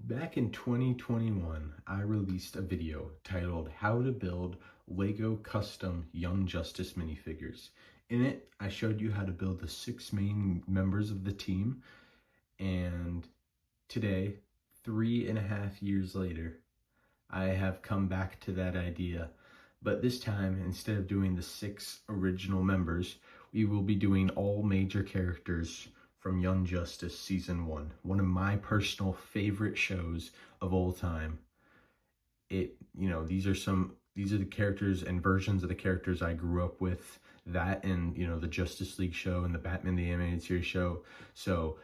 Back in 2021, I released a video titled How to Build Lego Custom Young Justice Minifigures. In it, I showed you how to build the 6 main members of the team, and today, 3.5 years later, I have come back to that idea. But this time, instead of doing the 6 original members, we will be doing all major characters from Young Justice Season 1, one of my personal favorite shows of all time. These are the characters and versions of the characters I grew up with, that and, the Justice League show and the Batman the Animated Series show. So,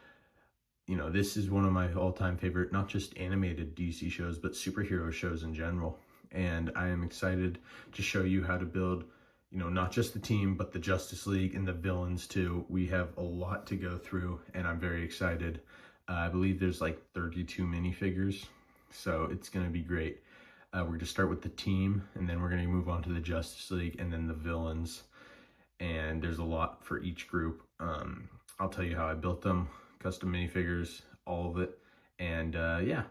this is one of my all-time favorite, not just animated DC shows, but superhero shows in general. And I am excited to show you how to build, not just the team, but the Justice League and the villains too. We have a lot to go through, and I'm very excited. I believe there's like 32 minifigures, so it's going to be great. We're going to start with the team, and then we're going to move on to the Justice League, and then the villains. And there's a lot for each group. I'll tell you how I built them, custom minifigures, all of it. And yeah,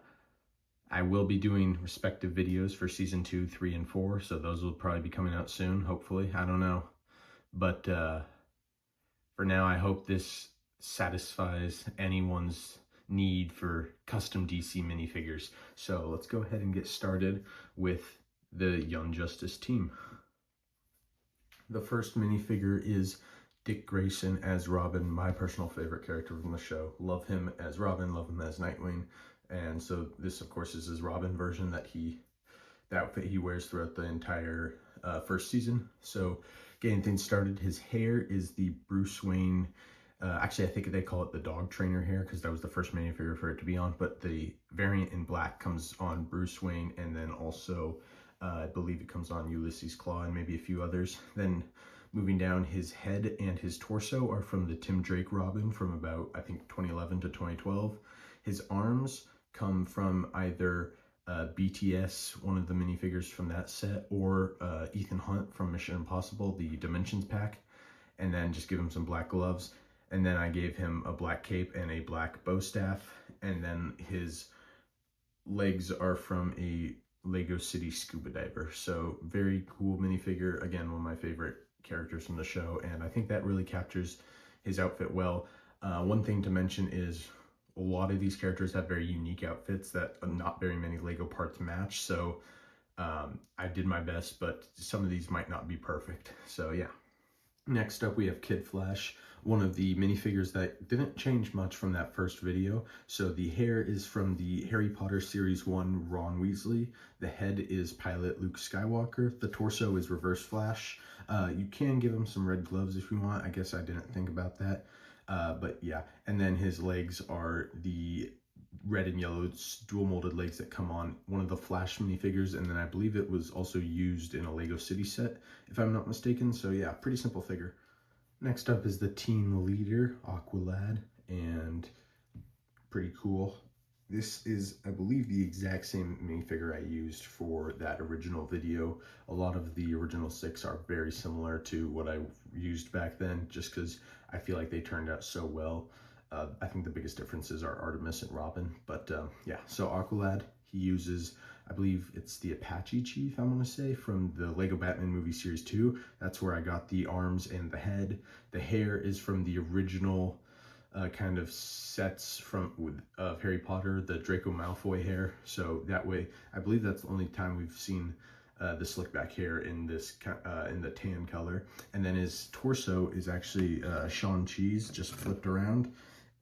I will be doing respective videos for season 2, 3, and 4. So those will probably be coming out soon, hopefully. I don't know. But for now, I hope this satisfies anyone's need for custom DC minifigures. So let's go ahead and get started with the Young Justice team. The first minifigure is Dick Grayson as Robin, my personal favorite character from the show. Love him as Robin, love him as Nightwing. And so this, of course, is his Robin version the outfit he wears throughout the entire first season. So getting things started, his hair is the Bruce Wayne, actually I think they call it the dog trainer hair because that was the first minifigure for it to be on, but the variant in black comes on Bruce Wayne, and then also I believe it comes on Ulysses Claw and maybe a few others. Then moving down, his head and his torso are from the Tim Drake Robin from about, I think, 2011 to 2012. His arms come from either BTS, one of the minifigures from that set, or Ethan Hunt from Mission Impossible, the Dimensions pack, and then just give him some black gloves. And then I gave him a black cape and a black bow staff, and then his legs are from a Lego City scuba diver. So very cool minifigure. Again, one of my favorite characters from the show, and I think that really captures his outfit well. One thing to mention is a lot of these characters have very unique outfits that not very many Lego parts match. So I did my best, but some of these might not be perfect. So yeah. Next up, we have Kid Flash, one of the minifigures that didn't change much from that first video. So the hair is from the Harry Potter Series 1 Ron Weasley. The head is pilot Luke Skywalker. The torso is Reverse Flash. You can give him some red gloves if you want. I guess I didn't think about that. But yeah, and then his legs are the red and yellow dual molded legs that come on one of the Flash minifigures, and then I believe it was also used in a Lego City set, if I'm not mistaken. So yeah, pretty simple figure. Next up is the team leader, Aqualad, and pretty cool. This is, I believe, the exact same minifigure I used for that original video. A lot of the original 6 are very similar to what I used back then, just because I feel like they turned out so well. I think the biggest differences are Artemis and Robin, but yeah, so Aqualad, he uses, I believe it's the Apache Chief, I want to say, from the Lego Batman movie series 2. That's where I got the arms and the head. The hair is from the original kind of sets of Harry Potter, the Draco Malfoy hair. So that way, I believe that's the only time we've seen the slick back hair in this in the tan color. And then his torso is actually Shang-Chi's, just flipped around,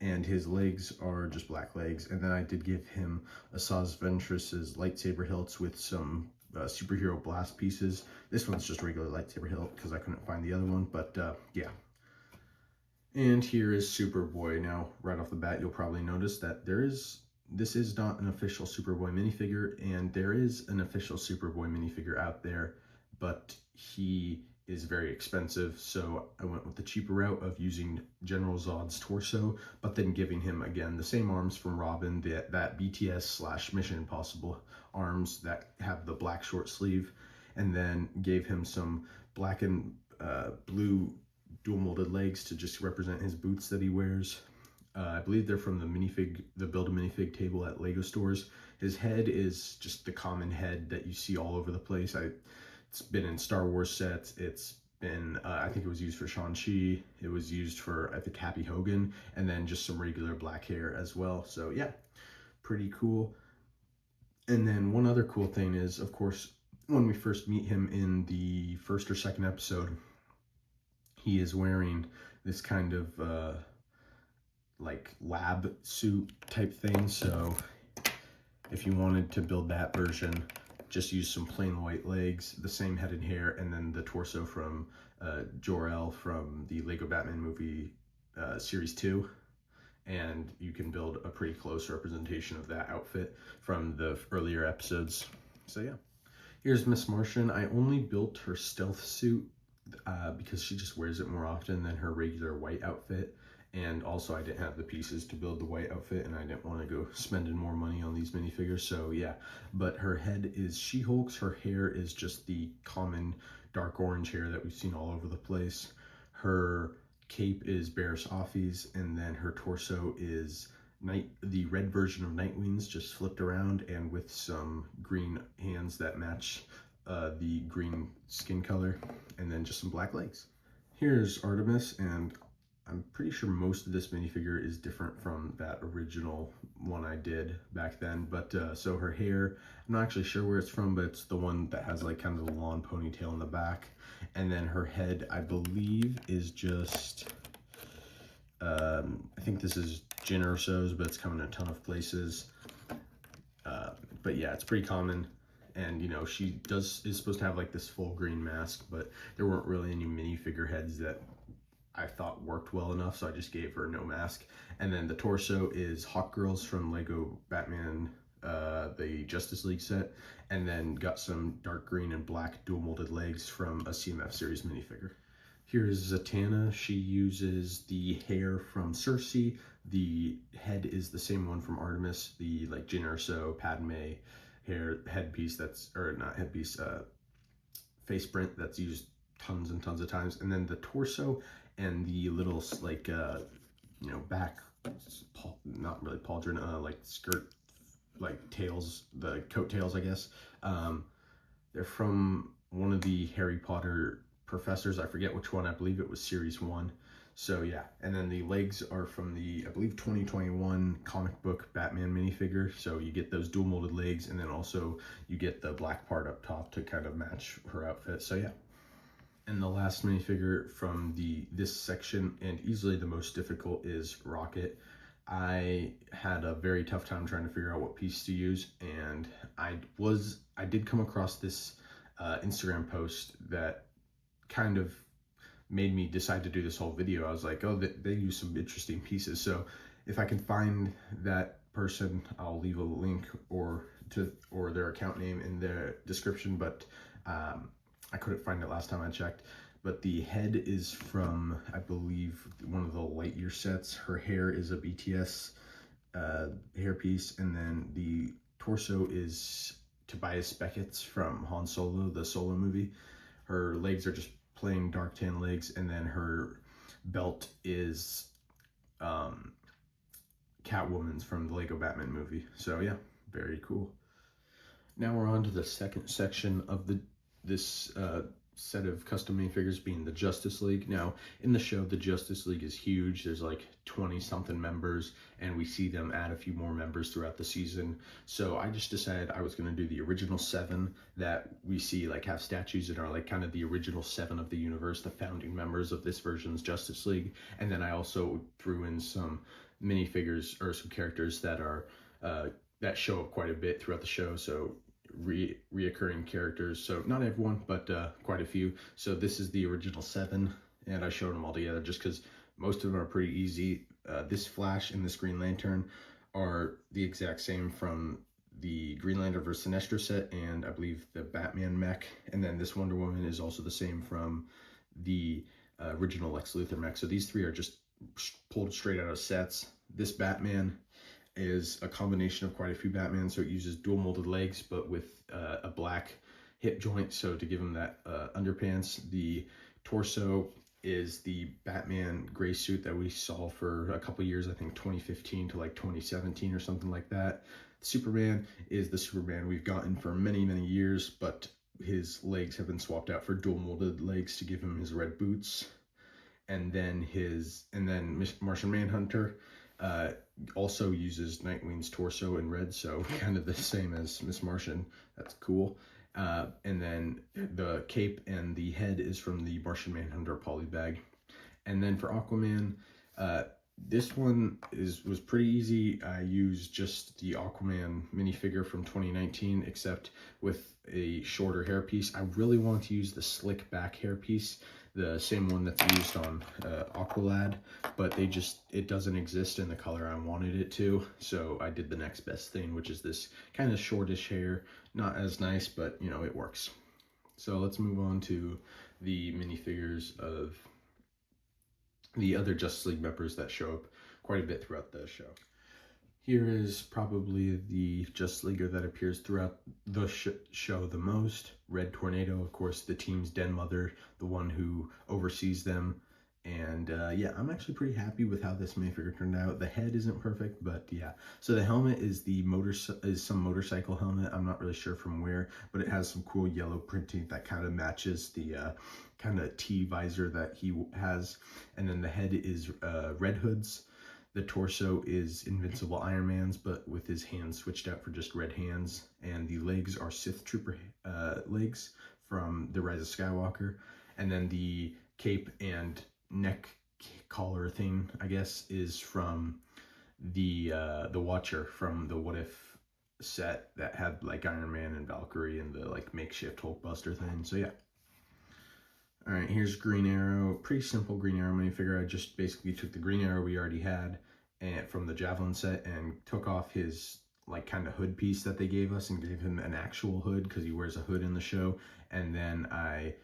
and his legs are just black legs. And then I did give him Asajj Ventress's lightsaber hilts with some superhero blast pieces. This one's just regular lightsaber hilt because I couldn't find the other one, but yeah. And here is Superboy. Now, right off the bat, you'll probably notice that this is not an official Superboy minifigure, and there is an official Superboy minifigure out there, but he is very expensive, so I went with the cheaper route of using General Zod's torso, but then giving him, again, the same arms from Robin, that BTS / Mission Impossible arms that have the black short sleeve, and then gave him some black and blue dual molded legs to just represent his boots that he wears. I believe they're from the Build-A-Minifig table at Lego stores. His head is just the common head that you see all over the place. It's been in Star Wars sets. It's been, I think it was used for Shang-Chi. It was used for, I think, Happy Hogan, and then just some regular black hair as well. So yeah, pretty cool. And then one other cool thing is, of course, when we first meet him in the first or second episode, he is wearing this kind of like lab suit type thing. So if you wanted to build that version, just use some plain white legs, the same head and hair, and then the torso from Jor-El from the Lego Batman movie Series 2. And you can build a pretty close representation of that outfit from the earlier episodes. So yeah, here's Miss Martian. I only built her stealth suit because she just wears it more often than her regular white outfit. And also I didn't have the pieces to build the white outfit, and I didn't want to go spending more money on these minifigures. So yeah, but her head is She-Hulk's. Her hair is just the common dark orange hair that we've seen all over the place. Her cape is Barriss Offee's, and then her torso is the red version of Nightwing's, just flipped around and with some green hands that match the green skin color, and then just some black legs. Here's Artemis, and I'm pretty sure most of this minifigure is different from that original one I did back then. But so her hair, I'm not actually sure where it's from, but it's the one that has like kind of the long ponytail in the back. And then her head, I believe, is just, I think this is Jyn Erso's, but it's coming in a ton of places. But yeah, it's pretty common. And you know, she is supposed to have like this full green mask, but there weren't really any minifigure heads that I thought worked well enough, so I just gave her no mask. And then the torso is Hawkgirl's from Lego Batman, the Justice League set, and then got some dark green and black dual molded legs from a CMF series minifigure. Here's Zatanna. She uses the hair from Cersei. The head is the same one from Artemis, the like Jyn Erso, Padme headpiece or not headpiece, face print that's used tons and tons of times. And then the torso and the little like you know, back, not really pauldron, like skirt, like tails, the coat tails, I guess. They're from one of the Harry Potter professors. I forget which one. I believe it was series 1. So yeah, and then the legs are from the, I believe, 2021 comic book Batman minifigure. So you get those dual molded legs, and then also you get the black part up top to kind of match her outfit. So yeah. And the last minifigure from this section, and easily the most difficult, is Rocket. I had a very tough time trying to figure out what piece to use, and I did come across this Instagram post that kind of made me decide to do this whole video. I was like, oh, they use some interesting pieces. So if I can find that person, I'll leave a link or their account name in the description. But I couldn't find it last time I checked. But the head is from, I believe, one of the Lightyear sets. Her hair is a BTS hairpiece, and then the torso is Tobias Beckett's from Han Solo, the Solo movie. Her legs are just plain dark tan legs, and then her belt is Catwoman's from the Lego Batman movie. So yeah, very cool. Now we're on to the second section of this set of custom minifigures, being the Justice League. Now, in the show, the Justice League is huge. There's like 20-something members, and we see them add a few more members throughout the season. So I just decided I was going to do the original 7 that we see like have statues and are like kind of the original 7 of the universe, the founding members of this version's Justice League. And then I also threw in some minifigures or some characters that are that show up quite a bit throughout the show. So reoccurring characters, so not everyone, but quite a few. So this is the original 7, and I showed them all together just because most of them are pretty easy. This Flash and this Green Lantern are the exact same from the Green Lantern vs. Sinestro set, and I believe the Batman mech. And then this Wonder Woman is also the same from the original Lex Luthor mech. So these 3 are just pulled straight out of sets. This Batman is a combination of quite a few Batman, so it uses dual molded legs but with a black hip joint, so to give him that underpants. The torso is the Batman gray suit that we saw for a couple years, I think 2015 to like 2017 or something like that. Superman is the Superman we've gotten for many, many years, but his legs have been swapped out for dual molded legs to give him his red boots. And then Martian Manhunter also uses Nightwing's torso in red, so kind of the same as Miss Martian. That's cool. And then the cape and the head is from the Martian Manhunter polybag. And then for Aquaman, this one was pretty easy. I used just the Aquaman minifigure from 2019, except with a shorter hairpiece. I really want to use the slick back hairpiece, the same one that's used on Aqualad, but it doesn't exist in the color I wanted it to, so I did the next best thing, which is this kind of shortish hair. Not as nice, but you know, it works. So let's move on to the minifigures of the other Justice League members that show up quite a bit throughout the show. Here is probably the Justice Leaguer that appears throughout the show the most. Red Tornado, of course, the team's den mother, the one who oversees them. And yeah, I'm actually pretty happy with how this minifigure turned out. The head isn't perfect, but yeah. So the helmet is some motorcycle helmet. I'm not really sure from where, but it has some cool yellow printing that kind of matches the kind of T visor that he has. And then the head is Red Hood's. The torso is Invincible Iron Man's, but with his hands switched out for just red hands. And the legs are Sith Trooper legs from The Rise of Skywalker. And then the cape and neck collar thing, I guess, is from the Watcher from the What If set that had like Iron Man and Valkyrie and the like makeshift Hulkbuster thing. So yeah. All right, here's Green Arrow. Pretty simple Green Arrow minifigure. I just basically took the Green Arrow we already had and from the Javelin set and took off his like kind of hood piece that they gave us and gave him an actual hood because he wears a hood in the show. And then I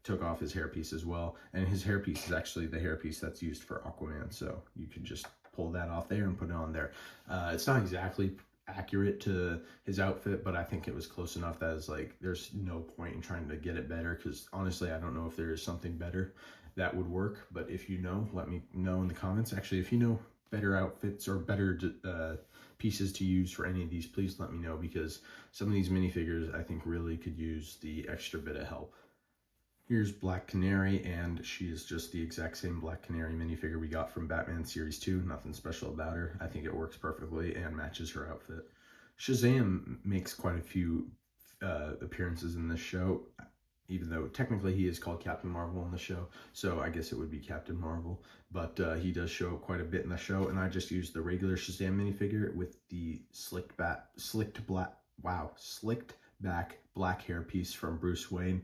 took off his hairpiece as well. And his hairpiece is actually the hairpiece that's used for Aquaman. So you can just pull that off there and put it on there. It's not exactly accurate to his outfit, but I think it was close enough that it's like there's no point in trying to get it better, because honestly I don't know if there is something better that would work. But if you know, let me know in the comments. Actually, if you know better outfits or better pieces to use for any of these, please let me know, because some of these minifigures I think really could use the extra bit of help. Here's Black Canary, and she is just the exact same Black Canary minifigure we got from Batman Series 2. Nothing special about her. I think it works perfectly and matches her outfit. Shazam makes quite a few appearances in this show, even though technically he is called Captain Marvel in the show, so I guess it would be Captain Marvel. But he does show up quite a bit in the show, and I just used the regular Shazam minifigure with the slicked back black hair piece from Bruce Wayne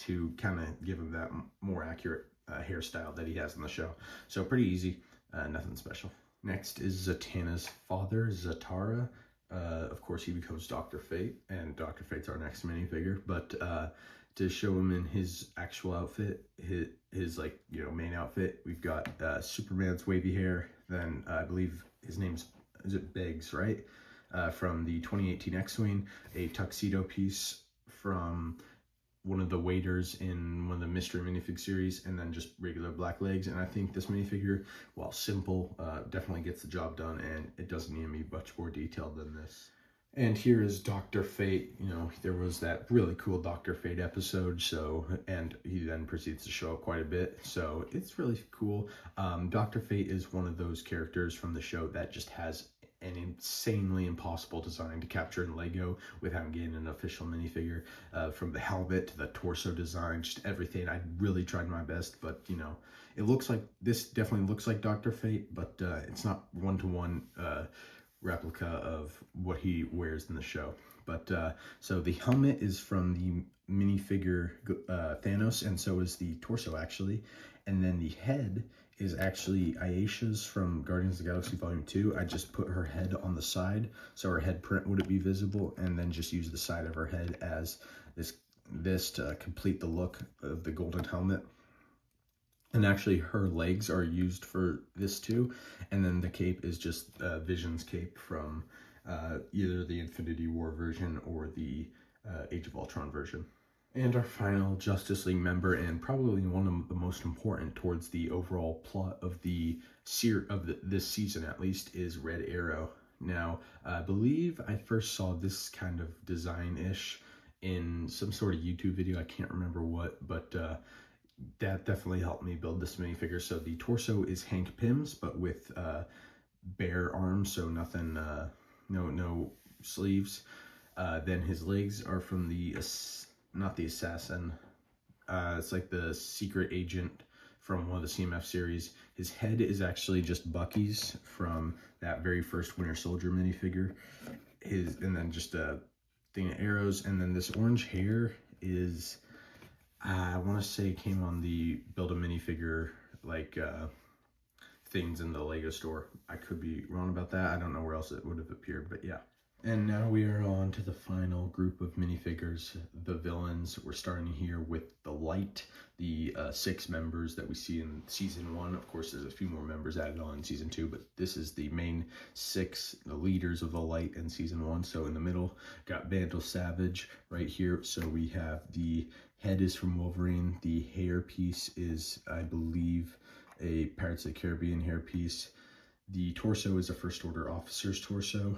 to kind of give him that more accurate hairstyle that he has in the show. So pretty easy, nothing special. Next is Zatanna's father, Zatara. Of course, he becomes Dr. Fate, and Dr. Fate's our next minifigure. But to show him in his actual outfit, his like, you know, main outfit, we've got Superman's wavy hair. Then I believe his name's, is it Biggs, right? From the 2018 X-Wing, a tuxedo piece from one of the waiters in one of the mystery minifig series, and then just regular black legs. And I think this minifigure, while simple, definitely gets the job done, and it doesn't need to be much more detailed than this. And here is Dr. Fate. You know, there was that really cool Dr. Fate episode, so, and he then proceeds to show up quite a bit, so it's really cool. Dr. Fate is one of those characters from the show that just has an insanely impossible design to capture in Lego without getting an official minifigure. From the helmet to the torso design, just everything. I really tried my best, but you know, it looks like, this definitely looks like Dr. Fate, but it's not one-to-one replica of what he wears in the show. But so the helmet is from the minifigure Thanos, and so is the torso actually. And then the head is actually Aisha's from Guardians of the Galaxy Volume 2. I just put her head on the side so her head print wouldn't be visible, and then just use the side of her head as this to complete the look of the golden helmet. And actually her legs are used for this too. And then the cape is just Vision's cape from either the Infinity War version or the Age of Ultron version. And our final Justice League member, and probably one of the most important towards the overall plot of this season at least, is Red Arrow. Now, I believe I first saw this kind of design-ish in some sort of YouTube video. I can't remember what, but that definitely helped me build this minifigure. So the torso is Hank Pym's, but with bare arms, so nothing, no sleeves. Then his legs are from not the assassin. It's like the secret agent from one of the CMF series. His head is actually just Bucky's from that very first Winter Soldier minifigure. And then just a thing of arrows. And then this orange hair is, I want to say, came on the Build a Minifigure like things in the Lego store. I could be wrong about that. I don't know where else it would have appeared, but yeah. And now we are on to the final group of minifigures, the villains. We're starting here with the Light, the 6 members that we see in season 1. Of course, there's a few more members added on in season 2, but this is the main 6, the leaders of the Light in season 1. So in the middle, got Vandal Savage right here. So we have the head is from Wolverine. The hair piece is, I believe, a Pirates of the Caribbean hair piece. The torso is a First Order officer's torso,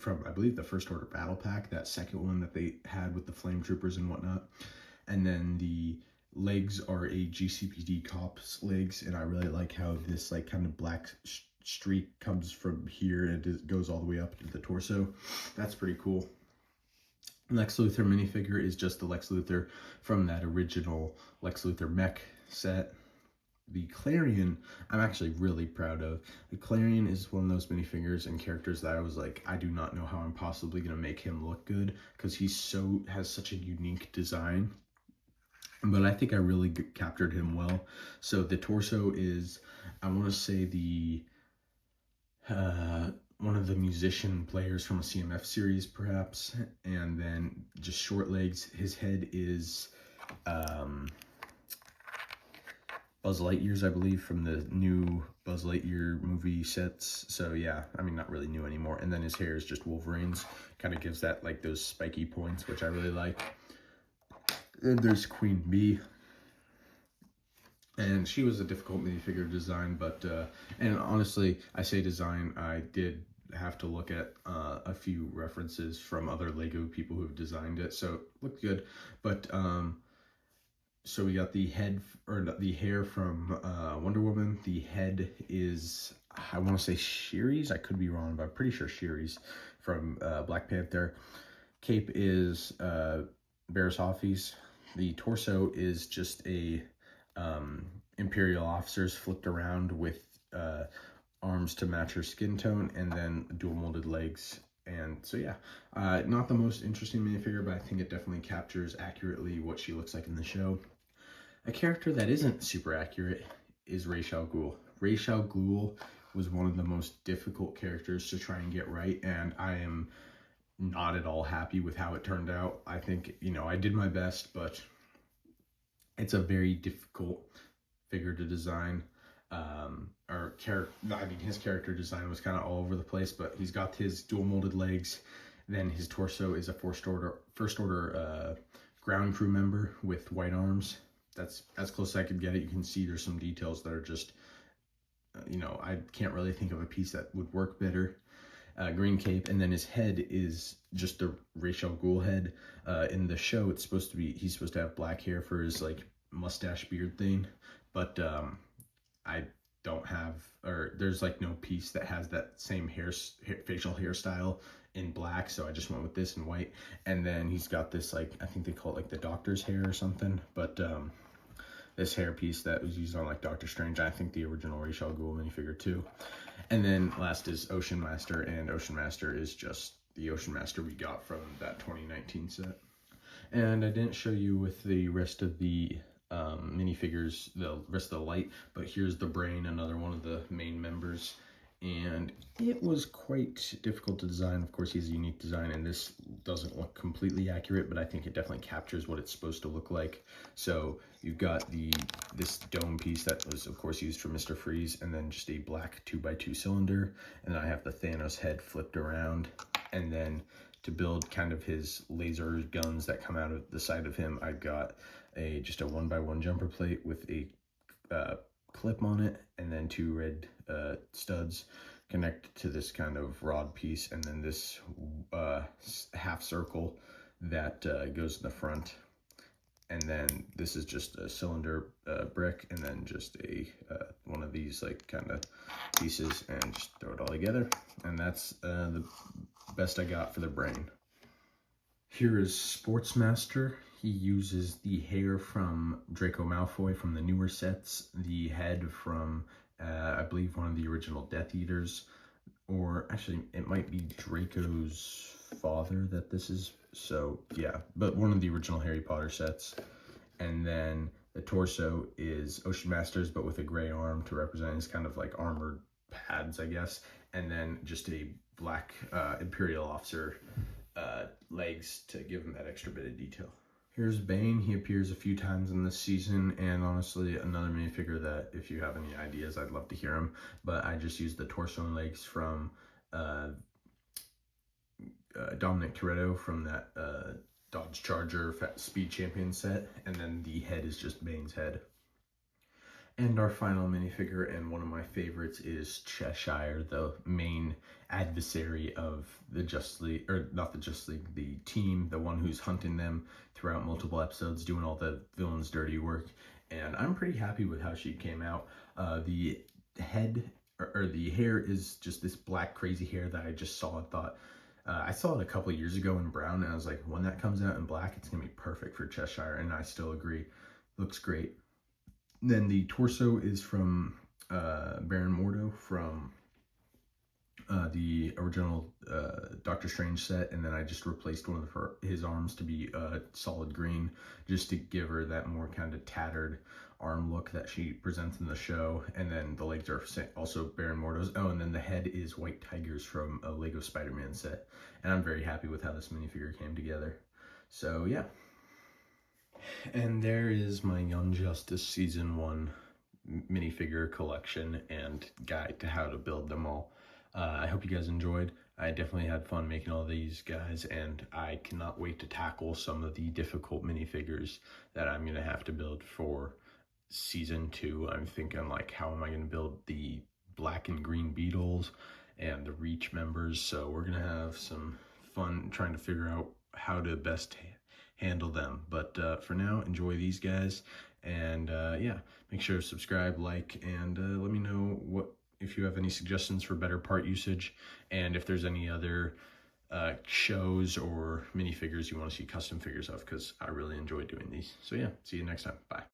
from, I believe, the First Order Battle Pack, that second one that they had with the Flame Troopers and whatnot. And then the legs are a GCPD cop's legs, and I really like how this like kind of black streak comes from here and it goes all the way up to the torso. That's pretty cool. Lex Luthor minifigure is just the Lex Luthor from that original Lex Luthor mech set. The Clarion, I'm actually really proud of. The Clarion is one of those minifigures and characters that I was like, I do not know how I'm possibly going to make him look good, because he has such a unique design. But I think I really captured him well. So the torso is, I want to say, the one of the musician players from a CMF series, perhaps. And then just short legs. His head is Buzz Lightyear's, I believe, from the new Buzz Lightyear movie sets. So yeah, I mean, not really new anymore. And then his hair is just Wolverine's. Kind of gives that like those spiky points, which I really like. And there's Queen Bee. And she was a difficult minifigure design, but, and honestly, I say design, I did have to look at a few references from other Lego people who've designed it, so it looked good. But so we got the head, or the hair from Wonder Woman. The head is, I want to say Shiri's. I could be wrong, but I'm pretty sure Shiri's from Black Panther. Cape is Barris Hoffy's. The torso is just a Imperial officers flipped around with arms to match her skin tone, and then dual molded legs. And so yeah, not the most interesting minifigure, but I think it definitely captures accurately what she looks like in the show. A character that isn't super accurate is Ra's al Ghul. Ra's al Ghul was one of the most difficult characters to try and get right, and I am not at all happy with how it turned out. I think, you know, I did my best, but it's a very difficult figure to design. His character design was kind of all over the place, but he's got his dual molded legs. Then his torso is a first order ground crew member with white arms. That's as close as I could get it. You can see there's some details that are just, you know, I can't really think of a piece that would work better. Green cape, and then his head is just the Ra's al Ghul head. In the show, he's supposed to have black hair for his like mustache beard thing, but I don't have, or there's like no piece that has that same facial hairstyle in black, so I just went with this in white. And then he's got this, like, I think they call it like the Doctor's hair or something, but this hair piece that was used on like Doctor Strange. I think the original Ra's al Ghul minifigure too. And then last is Ocean Master, and Ocean Master is just the Ocean Master we got from that 2019 set. And I didn't show you with the rest of the minifigures, the rest of the Light, but here's the Brain, another one of the main members. And it was quite difficult to design. Of course, he's a unique design, and this doesn't look completely accurate, but I think it definitely captures what it's supposed to look like. So you've got this dome piece that was, of course, used for Mr. Freeze, and then just a black 2x2 cylinder. And then I have the Thanos head flipped around, and then to build kind of his laser guns that come out of the side of him, I've got just a 1x1 jumper plate with a clip on it, and then 2 red studs connected to this kind of rod piece, and then this half circle that goes in the front. And then this is just a cylinder brick, and then just a one of these like kind of pieces, and just throw it all together. And that's the best I got for the brain. Here is Sportsmaster. He uses the hair from Draco Malfoy from the newer sets, the head from I believe one of the original Death Eaters, or actually it might be Draco's father that this is. So yeah, but one of the original Harry Potter sets. And then the torso is Ocean Masters, but with a gray arm to represent his kind of like armored pads, I guess. And then just a black Imperial officer legs to give him that extra bit of detail. Here's Bane. He appears a few times in this season, and honestly, another minifigure that if you have any ideas, I'd love to hear them. But I just used the torso and legs from Dominic Toretto from that Dodge Charger Speed Champion set, and then the head is just Bane's head. And our final minifigure, and one of my favorites, is Cheshire, the main adversary of the Justice League, or not the Justice League, the team, the one who's hunting them throughout multiple episodes, doing all the villain's dirty work. And I'm pretty happy with how she came out. The head, or the hair is just this black crazy hair that I just saw and thought, I saw it a couple of years ago in brown, and I was like, when that comes out in black, it's gonna be perfect for Cheshire, and I still agree. Looks great. Then the torso is from Baron Mordo from the original Doctor Strange set, and then I just replaced one of his arms to be solid green, just to give her that more kind of tattered arm look that she presents in the show. And then the legs are also Baron Mordo's. Oh, and then the head is White Tigers from a Lego Spider-Man set. And I'm very happy with how this minifigure came together. So yeah. And there is my Young Justice Season 1 minifigure collection and guide to how to build them all. I hope you guys enjoyed. I definitely had fun making all these guys, and I cannot wait to tackle some of the difficult minifigures that I'm going to have to build for Season 2. I'm thinking like, how am I going to build the black and green Beetles and the Reach members? So we're going to have some fun trying to figure out how to best handle them. But for now, enjoy these guys, and yeah, make sure to subscribe, like, and let me know if you have any suggestions for better part usage, and if there's any other shows or minifigures you want to see custom figures of, because I really enjoy doing these. So yeah, see you next time. Bye.